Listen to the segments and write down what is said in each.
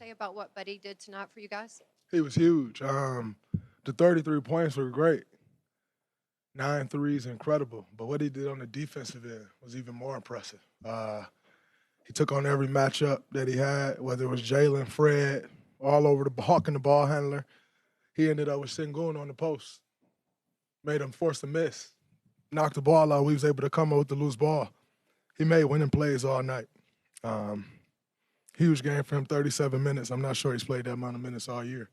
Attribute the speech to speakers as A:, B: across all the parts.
A: say about what Buddy did tonight for you guys?
B: He was huge. The 33 points were great. 9 threes, incredible. But what he did on the defensive end was even more impressive. He took on every matchup that he had, whether it was Jalen, Fred, all over the Hawk and the ball handler. He ended up with Sengun on the post, made him force a miss, knocked the ball out. We was able to come up with the loose ball. He made winning plays all night. Huge game for him, 37 minutes. I'm not sure he's played that amount of minutes all year.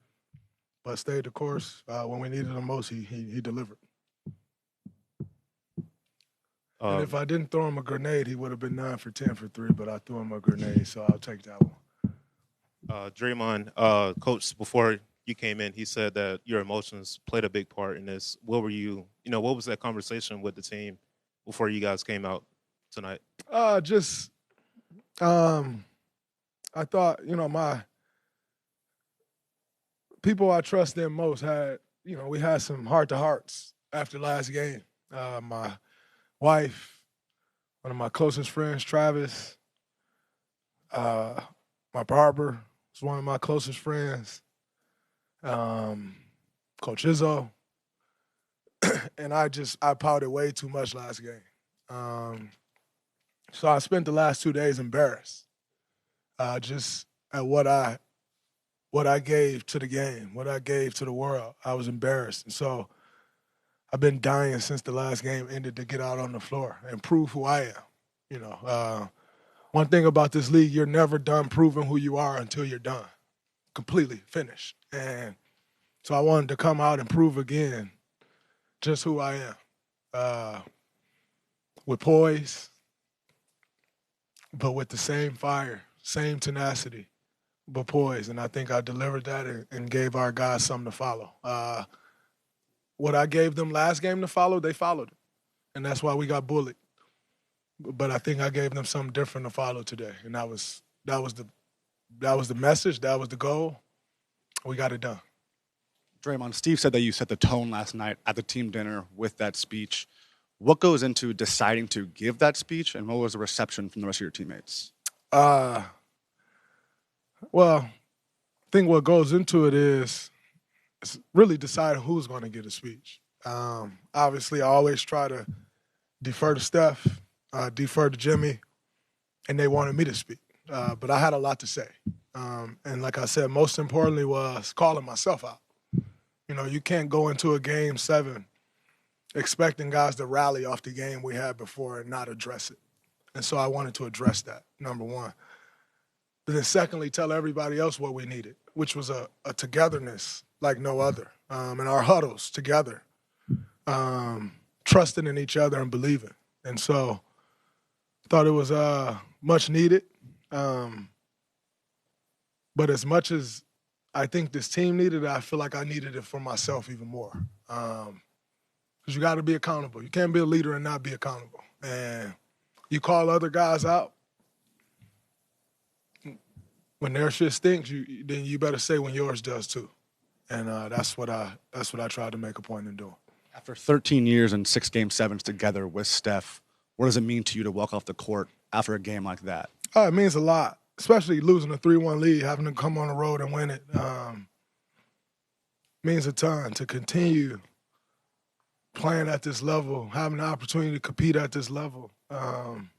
B: But stayed the course. When we needed him most, he delivered. And if I didn't throw him a grenade, he would have been 9 for 10 for 3, but I threw him a grenade, so I'll take that one.
C: Draymond, Coach, before you came in, he said that your emotions played a big part in this. What were what was that conversation with the team before you guys came out tonight?
B: I thought, my people I trust in most had, we had some heart-to-hearts after last game. My wife, one of my closest friends, Travis, my barber was one of my closest friends, Coach Izzo, and I pouted way too much last game. So I spent the last 2 days embarrassed, just at what I gave to the game, what I gave to the world. I was embarrassed, and so I've been dying since the last game ended to get out on the floor and prove who I am. One thing about this league, you're never done proving who you are until you're done, completely finished. And so I wanted to come out and prove again just who I am, with poise, but with the same fire, same tenacity, but poise. And I think I delivered that and gave our guys something to follow. What I gave them last game to follow, they followed it. And that's why we got bullied. But I think I gave them something different to follow today. And that was the message, that was the goal. We got it done.
D: Draymond, Steve said that you set the tone last night at the team dinner with that speech. What goes into deciding to give that speech, and what was the reception from the rest of your teammates?
B: Well, I think what goes into it is really deciding who's going to get a speech. Obviously, I always try to defer to Steph, defer to Jimmy, and they wanted me to speak. But I had a lot to say. And like I said, most importantly was calling myself out. You can't go into a game 7 expecting guys to rally off the game we had before and not address it. And so I wanted to address that, number one. But then secondly, tell everybody else what we needed, which was a togetherness like no other, in our huddles together, trusting in each other and believing. And so thought it was much needed. But as much as I think this team needed it, I feel like I needed it for myself even more. Because you got to be accountable. You can't be a leader and not be accountable. And you call other guys out. When their shit stinks, then you better say when yours does too. And that's what I tried to make a point in doing.
D: After 13 years and 6 Game 7s together with Steph, what does it mean to you to walk off the court after a game like that?
B: It means a lot, especially losing a 3-1 lead, having to come on the road and win it. Means a ton to continue playing at this level, having the opportunity to compete at this level. And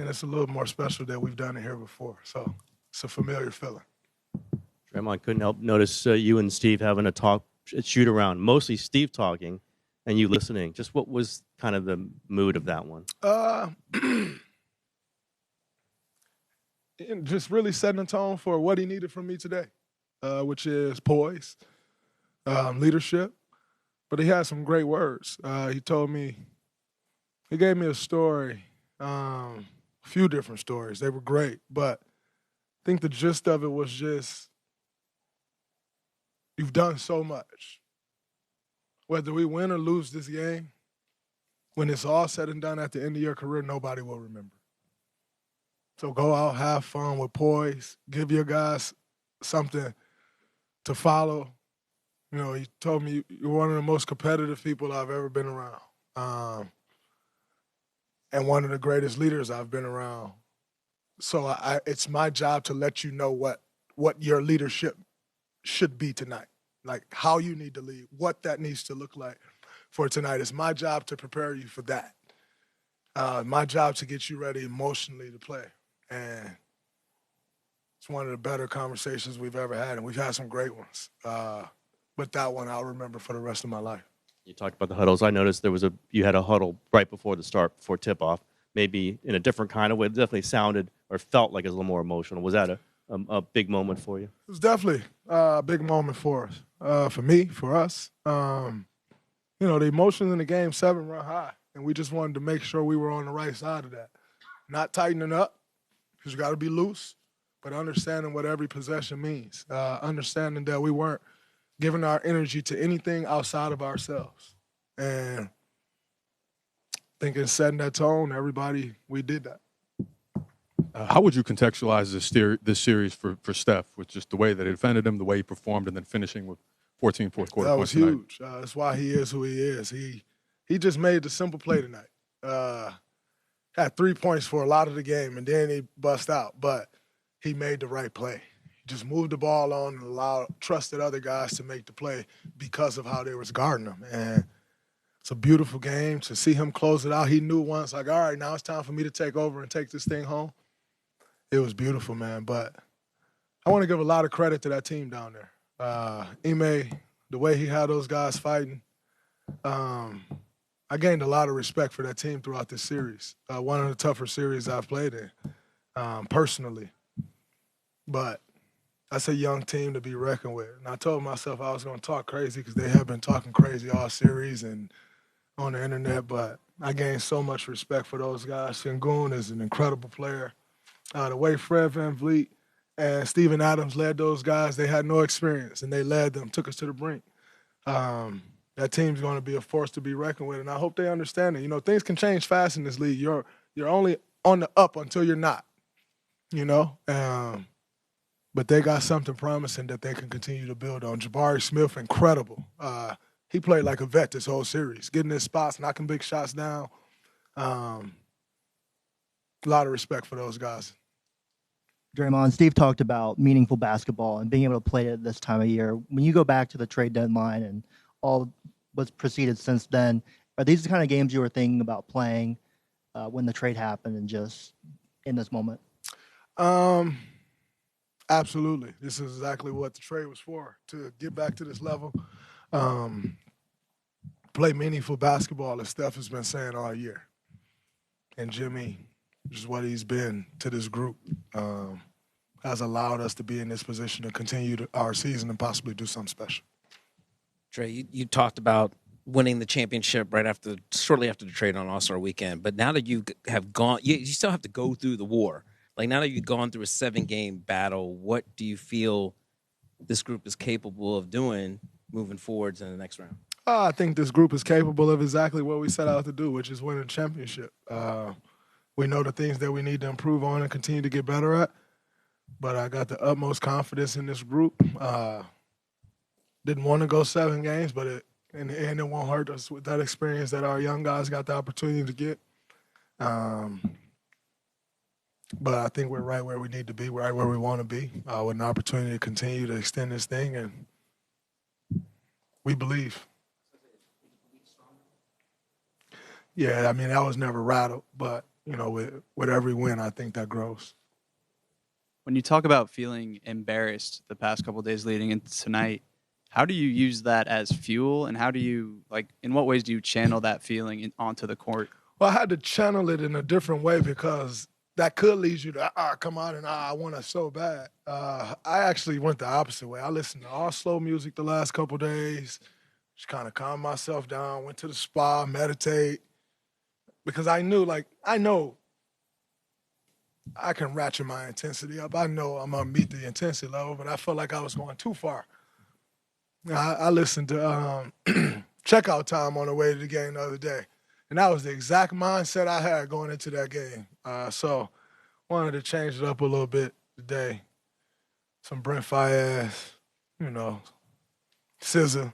B: it's a little more special that we've done it here before. So it's a familiar feeling.
E: Draymond, couldn't help notice you and Steve having a shoot around, mostly Steve talking and you listening. Just what was kind of the mood of that one?
B: Just really setting a tone for what he needed from me today, which is poise, leadership. But he had some great words. He gave me a story, a few different stories. They were great, but I think the gist of it was just, you've done so much. Whether we win or lose this game, when it's all said and done at the end of your career, nobody will remember. So go out, have fun with poise, give your guys something to follow. He told me you're one of the most competitive people I've ever been around. And one of the greatest leaders I've been around So it's my job to let you know what your leadership should be tonight, like how you need to lead, what that needs to look like for tonight. It's my job to prepare you for that. My job to get you ready emotionally to play. And it's one of the better conversations we've ever had, and we've had some great ones. But that one I'll remember for the rest of my life.
E: You talked about the huddles. I noticed you had a huddle right before the start, before tip-off, maybe in a different kind of way. It definitely sounded or felt like it was a little more emotional. Was that a big moment for you?
B: It was definitely a big moment for us, for me, for us. The emotions in the game 7 run high, and we just wanted to make sure we were on the right side of that. Not tightening up, because you got to be loose, but understanding what every possession means. Understanding that we weren't giving our energy to anything outside of ourselves. And thinking setting that tone, everybody, we did that.
F: How would you contextualize this series for Steph, with just the way that he defended him, the way he performed, and then finishing with 14 fourth quarter points tonight?
B: That was huge. That's why he is who he is. He just made the simple play tonight. Had 3 points for a lot of the game, and then he bust out. But he made the right play. He just moved the ball on and trusted other guys to make the play because of how they was guarding him. And it's a beautiful game to see him close it out. He knew once, like, all right, now it's time for me to take over and take this thing home. It was beautiful, man. But I want to give a lot of credit to that team down there. Ime, the way he had those guys fighting, I gained a lot of respect for that team throughout this series. One of the tougher series I've played in, personally. But that's a young team to be reckoned with. And I told myself I was going to talk crazy because they have been talking crazy all series and on the internet, but I gained so much respect for those guys. Sengun is an incredible player. The way Fred VanVleet and Steven Adams led those guys, they had no experience, and they led them, took us to the brink. That team's going to be a force to be reckoned with, and I hope they understand it. Things can change fast in this league. You're only on the up until you're not, but they got something promising that they can continue to build on. Jabari Smith, incredible. He played like a vet this whole series, getting his spots, knocking big shots down. A lot of respect for those guys.
G: Draymond, Steve talked about meaningful basketball and being able to play it this time of year. When you go back to the trade deadline and all what's preceded since then, are these the kind of games you were thinking about playing when the trade happened and just in this moment?
B: Absolutely. This is exactly what the trade was for, to get back to this level, play meaningful basketball, as Steph has been saying all year. And Jimmy, which is what he's been to this group, has allowed us to be in this position to continue our season and possibly do something special.
H: Dre, you talked about winning the championship shortly after the trade on All-Star Weekend, but now that you have gone, you still have to go through the war. Like, now that you've gone through a 7-game battle, what do you feel this group is capable of doing moving forwards in the next round?
B: I think this group is capable of exactly what we set out to do, which is win a championship. We know the things that we need to improve on and continue to get better at, but I got the utmost confidence in this group. Didn't want to go 7 games, but in the end, it won't hurt us with that experience that our young guys got the opportunity to get. But I think we're right where we need to be, right where we want to be, with an opportunity to continue to extend this thing, and we believe. Yeah, I mean, I was never rattled, but, with every win, I think that grows.
I: When you talk about feeling embarrassed the past couple of days leading into tonight, how do you use that as fuel, and how do you, in what ways do you channel that feeling onto the court?
B: Well, I had to channel it in a different way because that could lead you to, come out and I want it so bad. I actually went the opposite way. I listened to all slow music the last couple of days, just kind of calmed myself down, went to the spa, meditate, because I know I can ratchet my intensity up. I know I'm going to meet the intensity level, but I felt like I was going too far. I listened to Checkout Time on the way to the game the other day, and that was the exact mindset I had going into that game. So wanted to change it up a little bit today. Some Brent Fayez, SZA,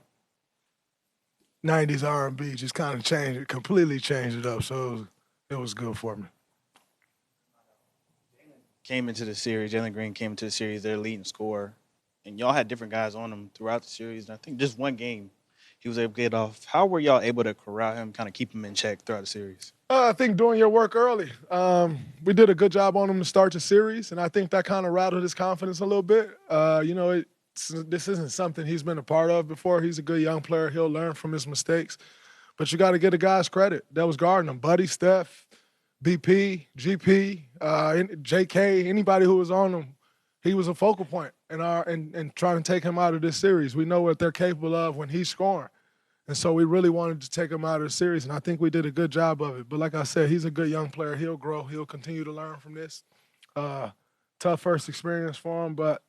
B: 90s R&B, just kind of completely changed it up. So it was good for me.
J: came into the series. Jalen Green came into the series, their leading scorer, and y'all had different guys on him throughout the series. And I think just one game he was able to get off. How were y'all able to corral him, kind of keep him in check throughout the series?
B: I think doing your work early. We did a good job on him to start the series, and I think that kind of rattled his confidence a little bit. This isn't something he's been a part of before. He's a good young player. He'll learn from his mistakes. But you got to give the guys credit that was guarding him. Buddy, Steph, BP, GP, JK, anybody who was on him, he was a focal point in trying to take him out of this series. We know what they're capable of when he's scoring. And so we really wanted to take him out of the series, and I think we did a good job of it. But like I said, he's a good young player. He'll grow. He'll continue to learn from this. Tough first experience for him, but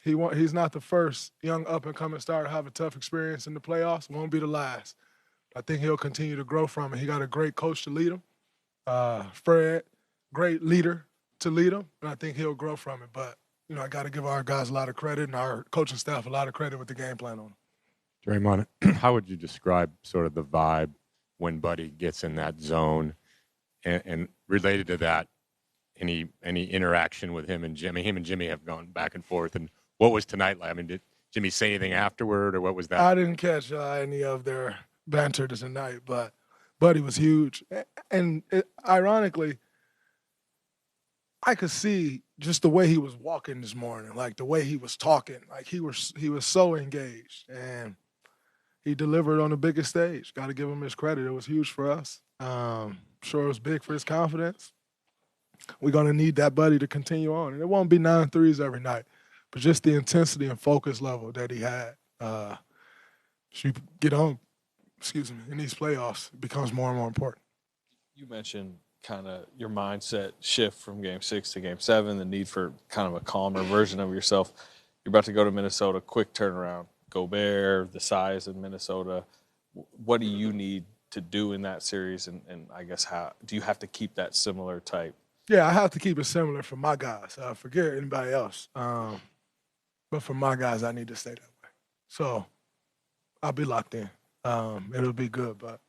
B: he's not the first young up-and-coming star to have a tough experience in the playoffs. Won't be the last. I think he'll continue to grow from it. He got a great coach to lead him. Fred, great leader to lead him, and I think he'll grow from it. But, I got to give our guys a lot of credit and our coaching staff a lot of credit with the game plan on him.
K: Draymond, how would you describe sort of the vibe when Buddy gets in that zone? And related to that, any interaction with him and Jimmy? Him and Jimmy have gone back and forth. And what was tonight like? I mean, did Jimmy say anything afterward, or what was that?
B: I didn't catch any of their banter tonight, but Buddy was huge. And ironically, I could see just the way he was walking this morning, like the way he was talking, like he was so engaged. And he delivered on the biggest stage. Got to give him his credit. It was huge for us. Sure it was big for his confidence. We're going to need that Buddy to continue on. And it won't be 9 threes every night, but just the intensity and focus level that he had. Should get on, in these playoffs, it becomes more and more important.
L: You mentioned kind of your mindset shift from Game 6 to Game 7, the need for kind of a calmer version of yourself. You're about to go to Minnesota, quick turnaround. Gobert, the size of Minnesota. What do you need to do in that series? And I guess how do you have to keep that similar type?
B: Yeah, I have to keep it similar for my guys. Forget anybody else. But for my guys, I need to stay that way. So I'll be locked in. It'll be good. But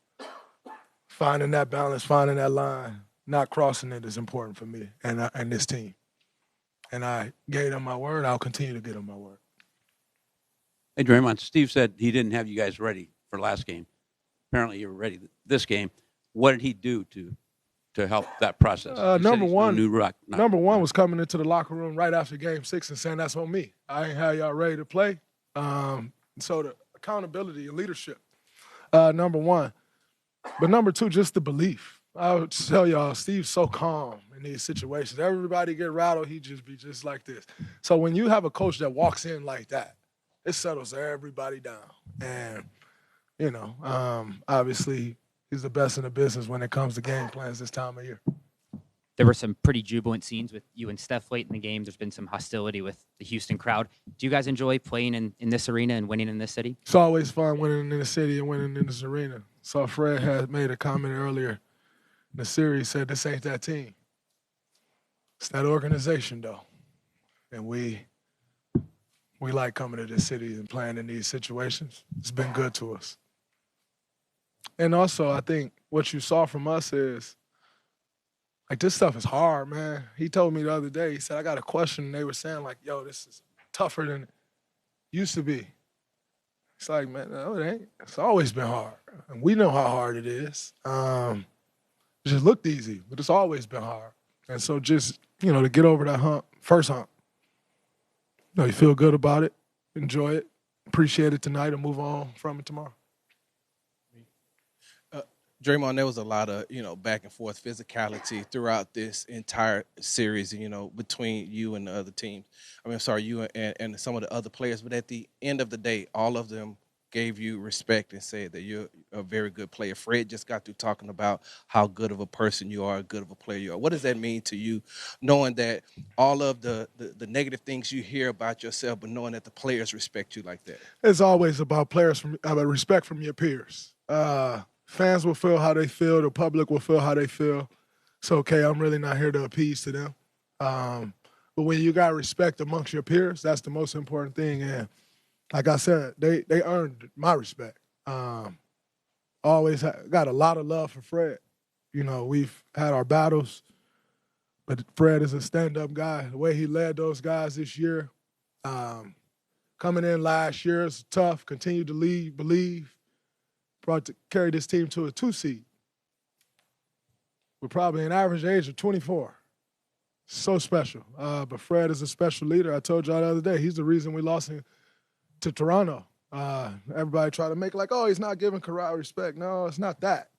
B: finding that balance, finding that line, not crossing it is important for me and this team. And I gave them my word. I'll continue to give them my word.
M: Hey, Draymond, Steve said he didn't have you guys ready for last game. Apparently you were ready this game. What did he do to help that process?
B: Number one was coming into the locker room right after Game 6 and saying, that's on me. I ain't had y'all ready to play. So the accountability and leadership, number one. But number two, just the belief. I would tell y'all, Steve's so calm in these situations. Everybody get rattled, he just be just like this. So when you have a coach that walks in like that, it settles everybody down. And, obviously he's the best in the business when it comes to game plans this time of year.
N: There were some pretty jubilant scenes with you and Steph late in the game. There's been some hostility with the Houston crowd. Do you guys enjoy playing in this arena and winning in this city?
B: It's always fun winning in the city and winning in this arena. So Fred had made a comment earlier in the series, said this ain't that team. It's that organization, though. And we like coming to this city and playing in these situations. It's been good to us. And also, I think what you saw from us is, like, this stuff is hard, man. He told me the other day, he said, I got a question, and they were saying, like, yo, this is tougher than it used to be. It's like, man, no, it ain't. It's always been hard. And we know how hard it is. It just looked easy, but it's always been hard. And so just, to get over that first hump, you feel good about it, enjoy it, appreciate it tonight, and move on from it tomorrow.
O: Draymond, there was a lot of, back and forth physicality throughout this entire series, between you and the other teams. You and some of the other players. But at the end of the day, all of them gave you respect and said that you're a very good player. Fred just got through talking about how good of a person you are, good of a player you are. What does that mean to you, knowing that all of the negative things you hear about yourself, but knowing that the players respect you like that?
B: It's always about respect from your peers. Fans will feel how they feel. The public will feel how they feel. It's okay. I'm really not here to appease to them. But when you got respect amongst your peers, that's the most important thing. And like I said, they earned my respect. Always got a lot of love for Fred. We've had our battles, But Fred is a stand-up guy. The way he led those guys this year, coming in last year is tough. Continued to lead, believe. Carried this team to a 2 seed. We're probably an average age of 24. So special. But Fred is a special leader. I told y'all the other day, he's the reason we lost to Toronto. Everybody try to make it like, oh, he's not giving Corral respect. No, it's not that.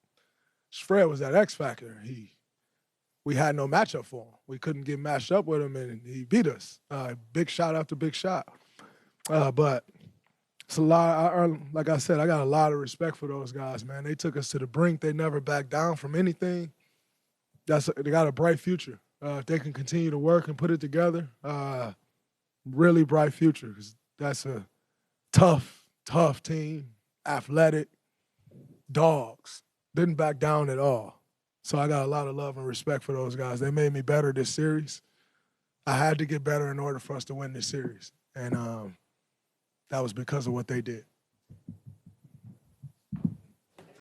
B: Fred was that X factor. We had no matchup for him. We couldn't get matched up with him, and he beat us. Big shot after big shot. But it's a lot. Like I said, I got a lot of respect for those guys, man. They took us to the brink. They never backed down from anything. They got a bright future. If they can continue to work and put it together, really bright future. 'Cause that's a tough team, athletic, dogs. Didn't back down at all. So I got a lot of love and respect for those guys. They made me better this series. I had to get better in order for us to win this series. And that was because of what they did.